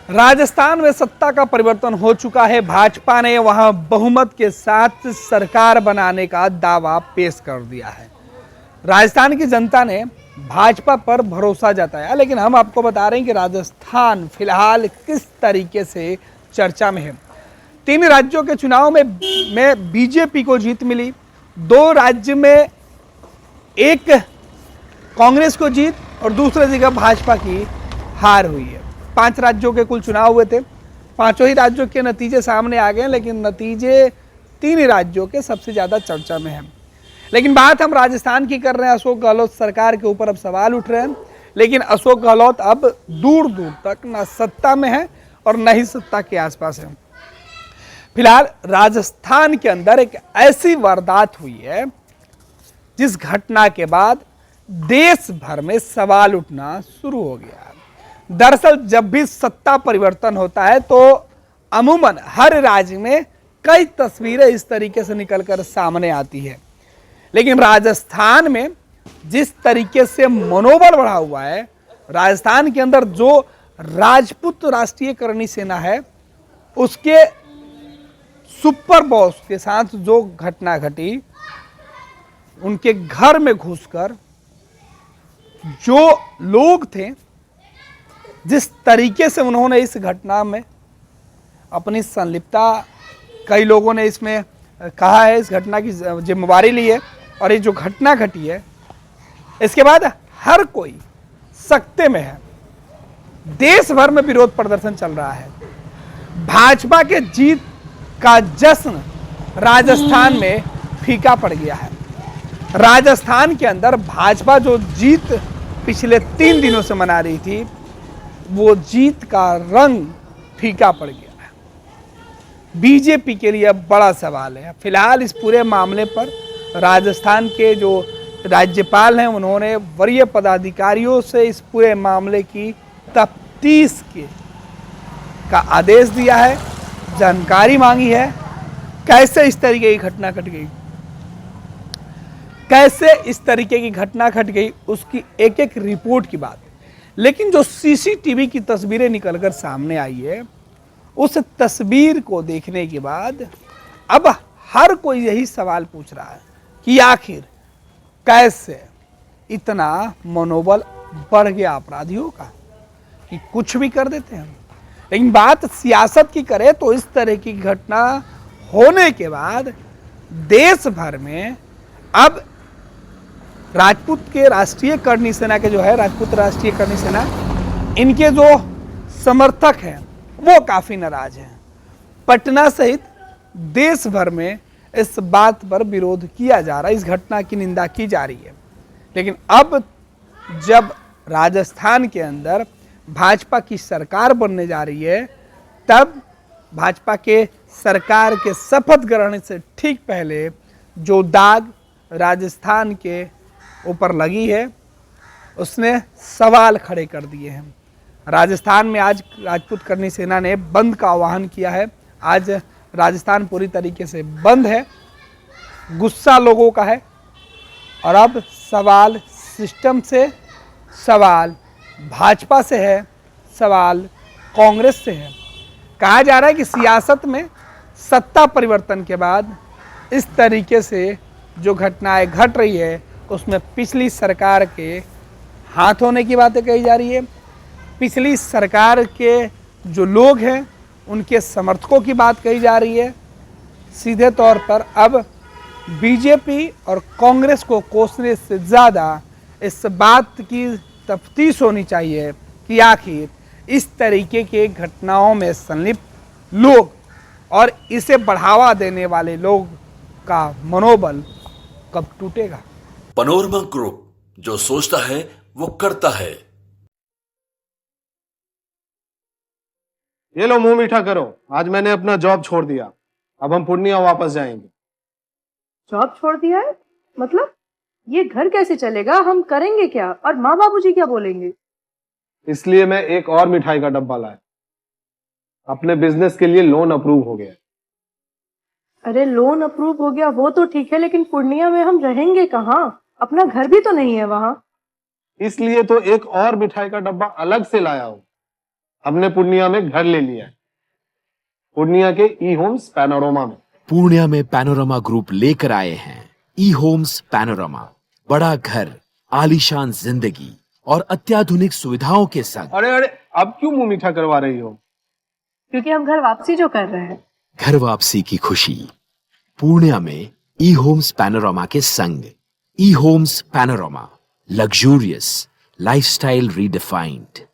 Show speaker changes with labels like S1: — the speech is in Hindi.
S1: राजस्थान में सत्ता का परिवर्तन हो चुका है। भाजपा ने वहां बहुमत के साथ सरकार बनाने का दावा पेश कर दिया है। राजस्थान की जनता ने भाजपा पर भरोसा जताया, लेकिन हम आपको बता रहे हैं कि राजस्थान फिलहाल किस तरीके से चर्चा में है। 3 राज्यों के चुनाव में बीजेपी को जीत मिली, 2 राज्य में एक कांग्रेस को जीत और दूसरे जगह भाजपा की हार हुई है। 5 राज्यों के कुल चुनाव हुए थे, 5 ही राज्यों के नतीजे सामने आ गए, लेकिन नतीजे 3 राज्यों के सबसे ज़्यादा चर्चा में हैं। लेकिन बात हम राजस्थान की कर रहे हैं। अशोक गहलोत सरकार के ऊपर अब सवाल उठ रहे हैं, लेकिन अशोक गहलोत अब दूर दूर तक ना सत्ता में है और न ही सत्ता के आसपास है। फिलहाल राजस्थान के अंदर एक ऐसी वारदात हुई है जिस घटना के बाद देश भर में सवाल उठना शुरू हो गया है। दरअसल जब भी सत्ता परिवर्तन होता है तो अमूमन हर राज्य में कई तस्वीरें इस तरीके से निकलकर सामने आती है, लेकिन राजस्थान में जिस तरीके से मनोबल बढ़ा हुआ है, राजस्थान के अंदर जो राजपूत राष्ट्रीय करणी सेना है उसके सुपर बॉस के साथ जो घटना घटी, उनके घर में घुसकर जो लोग थे, जिस तरीके से उन्होंने इस घटना में अपनी संलिप्तता, कई लोगों ने इसमें कहा है, इस घटना की जिम्मेवारी ली है और ये जो घटना घटी है इसके बाद हर कोई सख्ते में है। देश भर में विरोध प्रदर्शन चल रहा है। भाजपा के जीत का जश्न राजस्थान में फीका पड़ गया है। राजस्थान के अंदर भाजपा जो जीत पिछले 3 दिनों से मना रही थी, वो जीत का रंग फीका पड़ गया है। बीजेपी के लिए अब बड़ा सवाल है। फिलहाल इस पूरे मामले पर राजस्थान के जो राज्यपाल हैं, उन्होंने वरीय पदाधिकारियों से इस पूरे मामले की तफ्तीश का आदेश दिया है, जानकारी मांगी है, कैसे इस तरीके की घटना घट गई, कैसे इस तरीके की घटना घट गई, उसकी एक एक रिपोर्ट की बात। लेकिन जो सीसीटीवी की तस्वीरें निकलकर सामने आई है, उस तस्वीर को देखने के बाद अब हर कोई यही सवाल पूछ रहा है कि आखिर कैसे इतना मनोबल बढ़ गया अपराधियों का कि कुछ भी कर देते हैं। लेकिन बात सियासत की करें तो इस तरह की घटना होने के बाद देश भर में अब राजपूत के राष्ट्रीय करणी सेना के जो है, राजपूत राष्ट्रीय करणी सेना, इनके जो समर्थक हैं वो काफी नाराज हैं। पटना सहित देश भर में इस बात पर विरोध किया जा रहा है, इस घटना की निंदा की जा रही है। लेकिन अब जब राजस्थान के अंदर भाजपा की सरकार बनने जा रही है, तब भाजपा के सरकार के शपथ ग्रहण से ठीक पहले जो दाग राजस्थान के ऊपर लगी है, उसने सवाल खड़े कर दिए हैं। राजस्थान में आज राजपूत करणी सेना ने बंद का आह्वान किया है। आज राजस्थान पूरी तरीके से बंद है, गुस्सा लोगों का है और अब सवाल सिस्टम से, सवाल भाजपा से है, सवाल कांग्रेस से है। कहा जा रहा है कि सियासत में सत्ता परिवर्तन के बाद इस तरीके से जो घटनाएं घट रही है, उसमें पिछली सरकार के हाथ होने की बातें कही जा रही है। पिछली सरकार के जो लोग हैं उनके समर्थकों की बात कही जा रही है। सीधे तौर पर अब बीजेपी और कांग्रेस को कोसने से ज़्यादा इस बात की तफ्तीश होनी चाहिए कि आखिर इस तरीके के घटनाओं में संलिप्त लोग और इसे बढ़ावा देने वाले लोग का मनोबल कब टूटेगा।
S2: पनोरमा ग्रुप, जो सोचता है वो करता है।
S3: ये लो, मुंह मीठा करो। आज मैंने अपना जॉब छोड़ दिया, अब हम पूर्णिया वापस जाएंगे।
S4: जॉब छोड़ दिया है? मतलब ये घर कैसे चलेगा? हम करेंगे क्या? और माँ बाबूजी क्या बोलेंगे?
S3: इसलिए मैं एक और मिठाई का डब्बा लाया। अपने बिजनेस के लिए लोन अप्रूव हो गया।
S4: अरे लोन अप्रूव हो गया वो तो ठीक है, लेकिन पूर्णिया में हम रहेंगे कहाँ? अपना घर भी तो नहीं है वहां।
S3: इसलिए तो एक और मिठाई का डब्बा अलग से लाया हूं। हमने पूर्णिया में घर ले लिया है, पूर्णिया के ई होम्स पैनोरमा में।
S5: पूर्णिया में पैनोरमा ग्रुप लेकर आए हैं ई होम्स पैनोरमा। बड़ा घर, आलीशान जिंदगी और अत्याधुनिक सुविधाओं के संग।
S3: अरे अरे, अब क्यों मुंह मीठा करवा रही हो?
S4: क्योंकि हम घर वापसी जो कर रहे हैं।
S5: घर वापसी की खुशी पूर्णिया में ई होम्स पैनोरमा के संग। E Homes Panorama, luxurious lifestyle redefined.